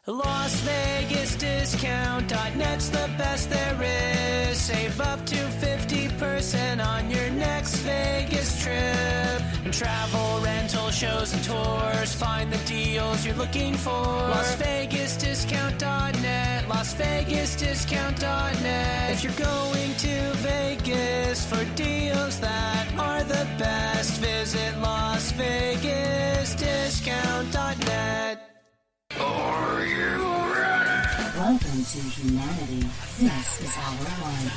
Las Vegas Discount.net's the best there is. Save up to 50% on your next Vegas trip. And travel, rental, shows, and tours. Find the deals you're looking for. Las Vegas Discount.net. Las Vegas Discount.net. If you're going to Vegas for deals that are the best, visit Las Vegas Discount.net. Are you ready? Welcome to humanity. This is our one.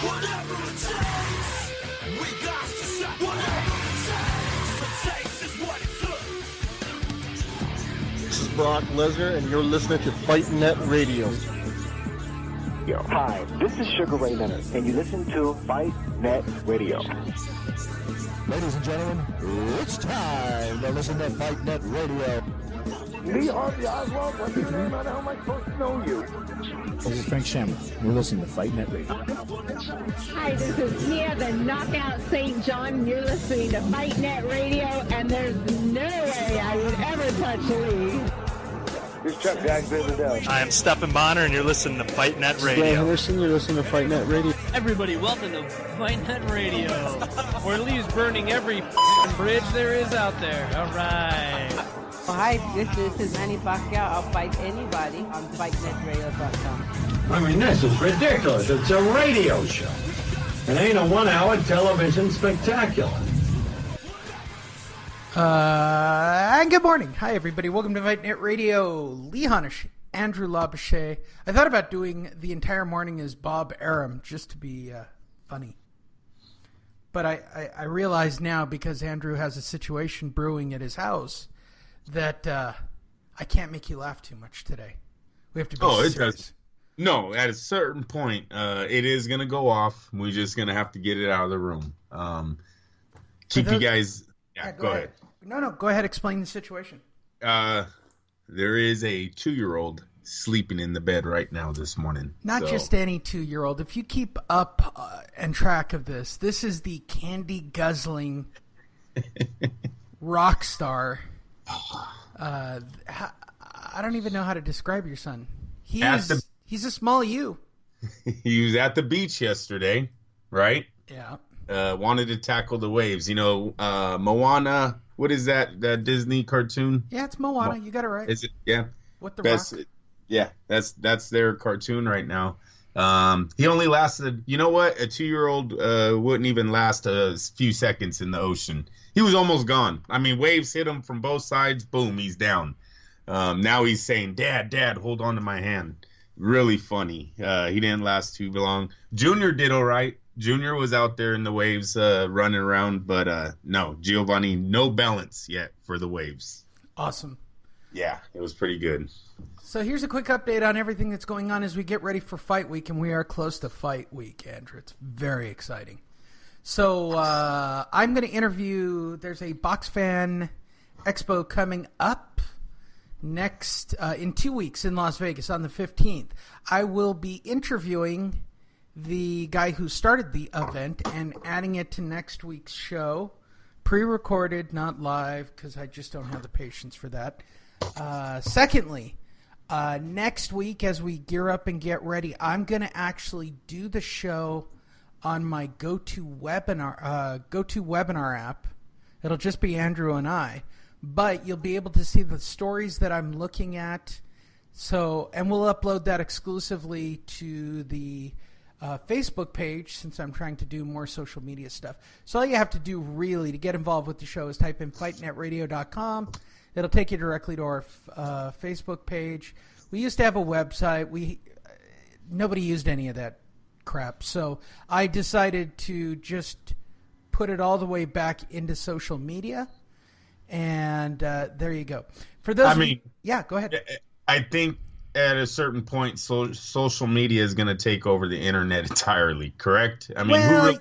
Whatever it takes, we got to say whatever it takes is what it took. This is Brock Lesnar, and you're listening to Fight Net Radio. Yo, hi, this is Sugar Ray Leonard, and you listen to Fight Net Radio. Ladies and gentlemen, it's time to listen to Fight Net Radio. Lee Harvey Oswald, what's your name? How am I supposed to know you? This is Frank Shamrock. You're listening to Fight Net Radio. Hi, this is Mia, the Knockout St. John. You're listening to Fight Net Radio, and there's no way I would ever touch Lee. This is Chuck Jackson. I am Stephen Bonner, and you're listening to Fight Net Radio. Dan Henderson, you're listening to Fight Net Radio. Everybody, welcome to Fight Net Radio, where Lee's burning every bridge there is out there. All right. Hi, this is Manny Pacquiao. I'll fight anybody on FightNetRadio.com. I mean, this is ridiculous. It's a radio show. It ain't a 1-hour television spectacular. And good morning. Hi, everybody. Welcome to Fight Net Radio. Lee Honish, Andrew Labouche. I thought about doing the entire morning as Bob Arum just to be funny. But I realize now, because Andrew has a situation brewing at his house, that I can't make you laugh too much today. We have to be serious. It does. No, at a certain point, it is going to go off. We're just going to have to get it out of the room. Keep you guys... Yeah, go ahead. No, go ahead. Explain the situation. There is a 2-year-old sleeping in the bed right now this morning. Not just any 2-year-old. If you keep up and track of this is the candy-guzzling rock star. I don't even know how to describe your son. He's a small you. He was at the beach yesterday, right? Yeah. Wanted to tackle the waves. You know, Moana, what is that Disney cartoon? Yeah, it's Moana. You got it right. Is it? Yeah. With the rock? Yeah, that's their cartoon right now. He only lasted, you know what? A 2-year-old wouldn't even last a few seconds in the ocean. He was almost gone. I mean, waves hit him from both sides. Boom, he's down. Now he's saying, Dad, hold on to my hand. Really funny. He didn't last too long. Junior did all right. Junior was out there in the waves running around, but no, Giovanni, no balance yet for the waves. Awesome. Yeah, it was pretty good. So here's a quick update on everything that's going on as we get ready for Fight Week, and we are close to Fight Week, Andrew. It's very exciting. So I'm going to interview, there's a Box Fan Expo coming up next in 2 weeks in Las Vegas on the 15th. I will be interviewing the guy who started the event and adding it to next week's show. Pre-recorded, not live, because I just don't have the patience for that. Secondly, next week as we gear up and get ready, I'm going to actually do the show on my GoToWebinar app. It'll just be Andrew and I, but you'll be able to see the stories that I'm looking at. So, and we'll upload that exclusively to the Facebook page, since I'm trying to do more social media stuff. So all you have to do really to get involved with the show is type in fightnetradio.com. It'll take you directly to our Facebook page. We used to have a website. Nobody used any of that crap. So I decided to just put it all the way back into social media. And there you go. For those, yeah, go ahead. I think at a certain point, social media is going to take over the internet entirely, correct? I mean, who really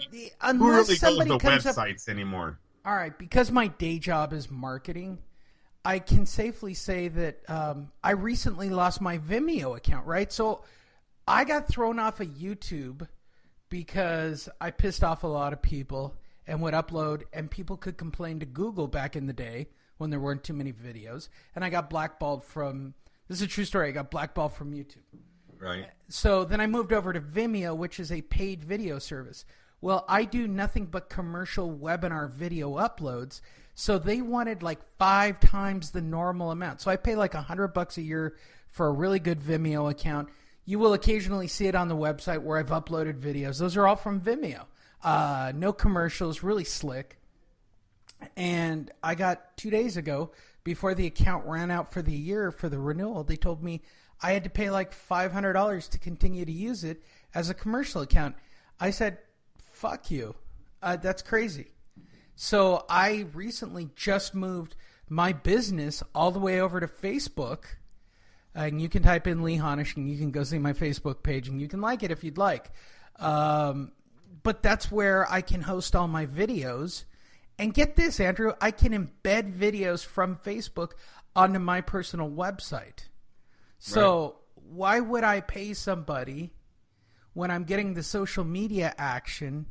goes to websites anymore? All right, because my day job is marketing, I can safely say that I recently lost my Vimeo account, right? So I got thrown off of YouTube because I pissed off a lot of people and would upload, and people could complain to Google back in the day when there weren't too many videos. And I got blackballed from, this is a true story, I got blackballed from YouTube. Right. So then I moved over to Vimeo, which is a paid video service. Well, I do nothing but commercial webinar video uploads. So they wanted like 5 times the normal amount. So I pay like $100 a year for a really good Vimeo account. You will occasionally see it on the website where I've uploaded videos. Those are all from Vimeo. No commercials, really slick. And I got 2 days ago, before the account ran out for the year for the renewal, they told me I had to pay like $500 to continue to use it as a commercial account. I said, fuck you. That's crazy. So I recently just moved my business all the way over to Facebook. And you can type in Lee Honish and you can go see my Facebook page and you can like it if you'd like. But that's where I can host all my videos. And get this, Andrew, I can embed videos from Facebook onto my personal website. So why would I pay somebody when I'm getting the social media action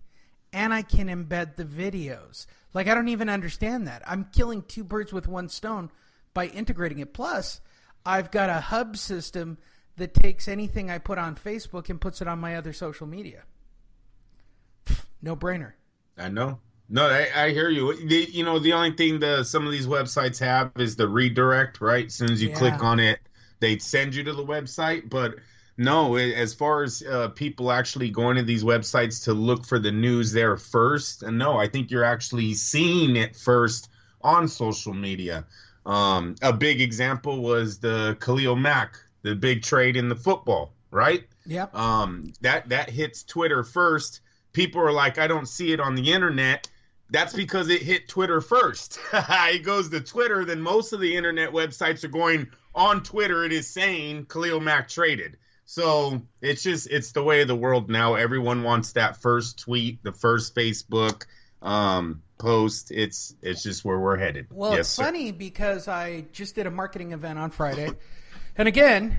and I can embed the videos? Like, I don't even understand that. I'm killing 2 birds with 1 stone by integrating it. Plus, I've got a hub system that takes anything I put on Facebook and puts it on my other social media. No brainer. I know. No, I hear you. The only thing some of these websites have is the redirect, right? As soon as you click on it, they send you to the website. But no, as far as people actually going to these websites to look for the news there first, and no, I think you're actually seeing it first on social media. A big example was the Khalil Mack, the big trade in the football, right? Yep. That hits Twitter first. People are like, I don't see it on the internet. That's because it hit Twitter first. It goes to Twitter, then most of the internet websites are going on Twitter. It is saying Khalil Mack traded. So it's the way of the world now. Everyone wants that first tweet, the first Facebook post. It's just where we're headed. Well, yes, it's funny because I just did a marketing event on Friday. And again,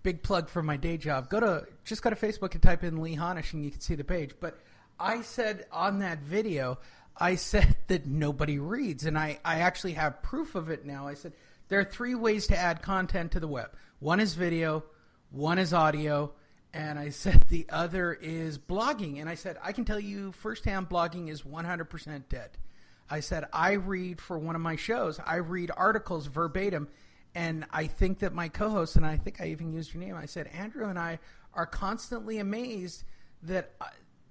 big plug for my day job. Just go to Facebook and type in Lee Honish and you can see the page. But I said on that video, I said that nobody reads. And I actually have proof of it now. I said there are 3 ways to add content to the web. One is video, one is audio, and I said the other is blogging. And I said, I can tell you firsthand blogging is 100% dead. I said, I read for one of my shows. I read articles verbatim. And I think that my co-host, and I think I even used your name, I said, Andrew and I are constantly amazed that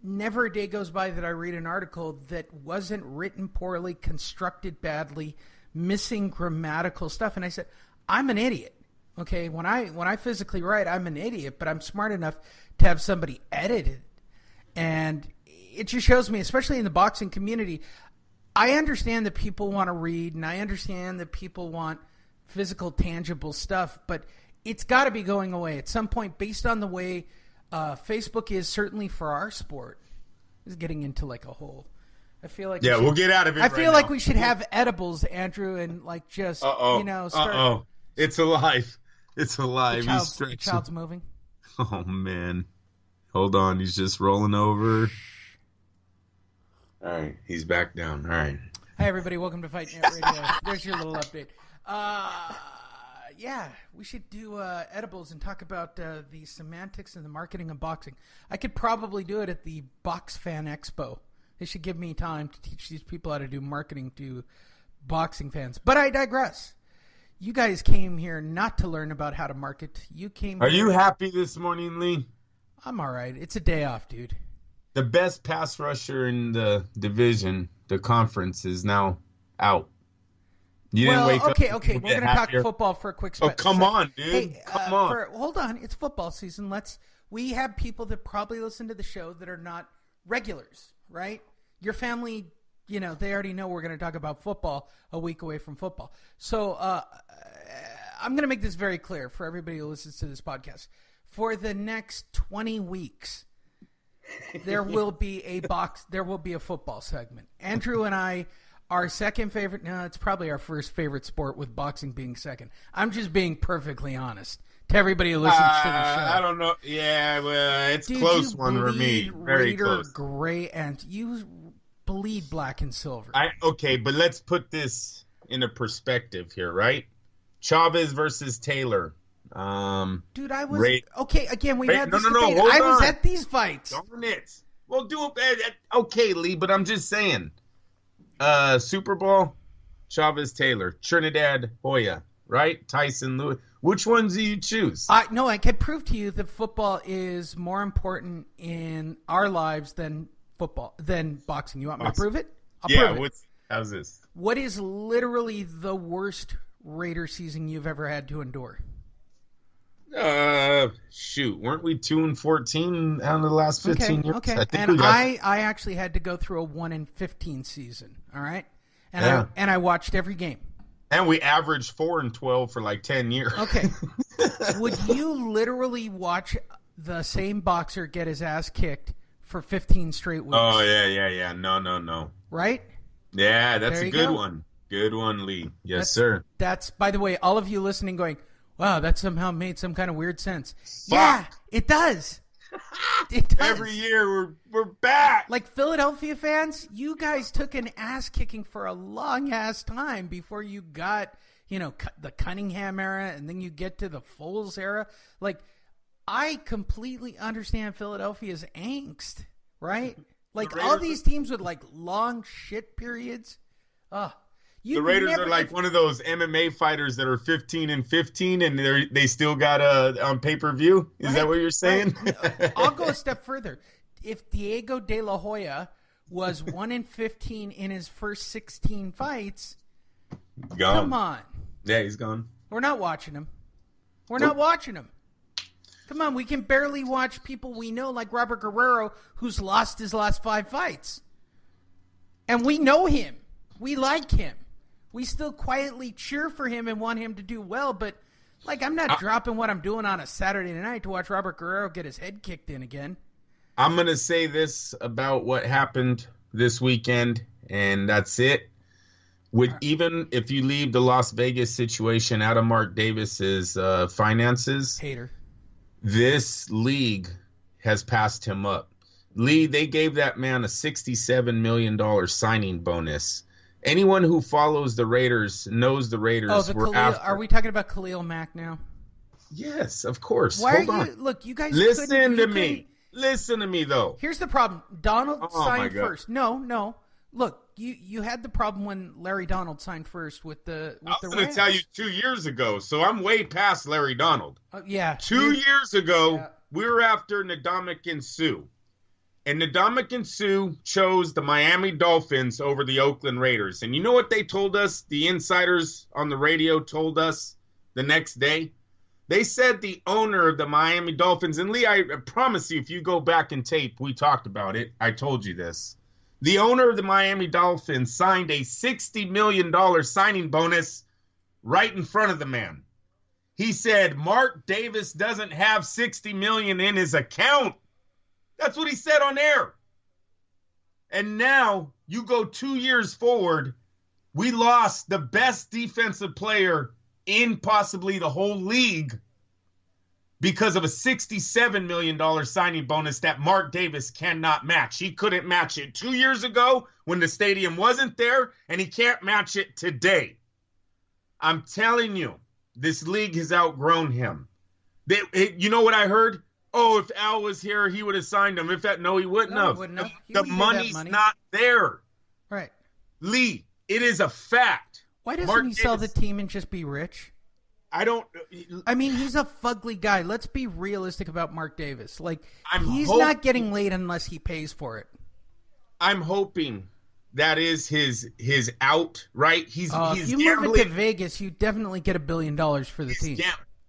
never a day goes by that I read an article that wasn't written poorly, constructed badly, missing grammatical stuff. And I said, I'm an idiot. Okay, when I physically write, I'm an idiot, but I'm smart enough to have somebody edit it. And it just shows me, especially in the boxing community, I understand that people want to read, and I understand that people want physical, tangible stuff, but it's got to be going away at some point based on the way Facebook is, certainly for our sport. This is getting into like a whole... I feel like we'll get out of it. I feel like we should have edibles, Andrew, and like just start. It's alive. It's alive. The child's moving. Oh man, hold on. He's just rolling over. All right, he's back down. All right. Hi everybody, welcome to Fight Net Radio. There's your little update. We should do edibles and talk about the semantics and the marketing of boxing. I could probably do it at the Box Fan Expo. They should give me time to teach these people how to do marketing to boxing fans. But I digress. You guys came here not to learn about how to market. Are you happy this morning, Lee? I'm all right. It's a day off, dude. The best pass rusher in the division, the conference, is now out. You didn't wake up. Okay. We're going to talk football for a quick second. Oh, come on, dude. Hey, come on. Hold on. It's football season. We have people that probably listen to the show that are not regulars, right? Your family, they already know we're going to talk about football a week away from football. So I'm going to make this very clear for everybody who listens to this podcast. For the next 20 weeks, there will be a football segment. Andrew and I, our second favorite, no, it's probably our first favorite sport, with boxing being second. I'm just being perfectly honest to everybody who listens to the show. I don't know. Yeah, well, it's a close one for me. Very close. Gray, and you bleed black and silver. Okay, but let's put this into perspective here, right? Chavez versus Taylor. Dude, I was okay. Again, we had this debate. Hold I was on. at these fights. Darn it. Well, do it. Okay, Lee, but I'm just saying. Super Bowl, Chavez Taylor, Trinidad Hoya, right? Tyson Lewis. Which ones do you choose? No, I can prove to you that football is more important in our lives than boxing. You want me to prove it? I'll prove it. How's this? What is literally the worst Raider season you've ever had to endure? Shoot, weren't we 2-14 out of the last 15 years? Okay, I actually had to go through a 1-15 season. All right, and I watched every game. And we averaged 4-12 for like 10 years. Okay, would you literally watch the same boxer get his ass kicked for 15 straight weeks? Oh yeah. No. Right? Yeah, that's a good one. Good one, Lee. Yes, sir. That's, by the way, all of you listening going, wow, that somehow made some kind of weird sense. Fuck. Yeah, it does. It does. Every year we're back. Like Philadelphia fans, you guys took an ass kicking for a long ass time before you got, the Cunningham era, and then you get to the Foles era. Like, I completely understand Philadelphia's angst, right? Like all these teams with like long shit periods. The Raiders are like one of those MMA fighters that are 15-15 and they still got on pay-per-view. Is that what you're saying? Right. I'll go a step further. If Diego De La Hoya was 1-15 in his first 16 fights, come on. Yeah, he's gone. We're not watching him. Come on, we can barely watch people we know like Robert Guerrero, who's lost his last 5 fights. And we know him. We like him. We still quietly cheer for him and want him to do well, but like I'm not dropping what I'm doing on a Saturday night to watch Robert Guerrero get his head kicked in again. I'm going to say this about what happened this weekend, and that's it. Even if you leave the Las Vegas situation out of Mark Davis's finances, hater, this league has passed him up. Lee, they gave that man a $67 million signing bonus. Anyone who follows the Raiders knows the Raiders were after. Are we talking about Khalil Mack now? Yes, of course. Hold on. Look, you guys listen to me. Listen to me, though. Here's the problem. Donald signed first. No. Look, you had the problem when Larry Donald signed first with the Rams. I was going to tell you 2 years ago, so I'm way past Larry Donald. Yeah. 2 years ago, we were after Ndamukong Suh. And Ndamukong Suh chose the Miami Dolphins over the Oakland Raiders. And you know what they told us? The insiders on the radio told us the next day? They said the owner of the Miami Dolphins, and Lee, I promise you, if you go back and tape, we talked about it. I told you this. The owner of the Miami Dolphins signed a $60 million signing bonus right in front of the man. He said, Mark Davis doesn't have $60 million in his account. That's what he said on air. And now you go 2 years forward, we lost the best defensive player in possibly the whole league because of a $67 million signing bonus that Mark Davis cannot match. He couldn't match it 2 years ago when the stadium wasn't there, and he can't match it today. I'm telling you, this league has outgrown him. You know what I heard? Oh, if Al was here, he would have signed him. No, he wouldn't have. The money's not there. Right. Lee, it is a fact. Why doesn't he sell the team and just be rich? I mean, he's a fugly guy. Let's be realistic about Mark Davis. Like, he's not getting laid unless he pays for it. I'm hoping that is his out, right? He's if you move it to Vegas, you definitely get $1 billion for the team.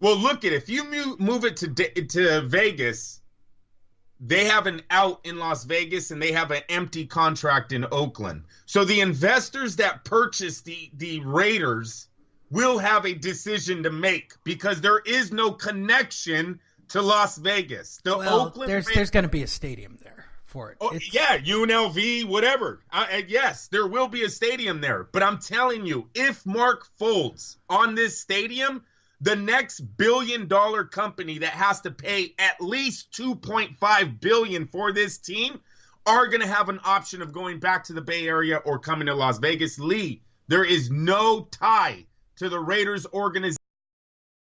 Well, look at if you move it to Vegas, they have an out in Las Vegas and they have an empty contract in Oakland. So the investors that purchase the Raiders will have a decision to make because there is no connection to Las Vegas. There's going to be a stadium there for it. Oh, yeah, UNLV, whatever. Yes, there will be a stadium there. But I'm telling you, if Mark folds on this stadium, the next billion-dollar company that has to pay at least $2.5 billion for this team are going to have an option of going back to the Bay Area or coming to Las Vegas. Lee, There is no tie to the Raiders organization.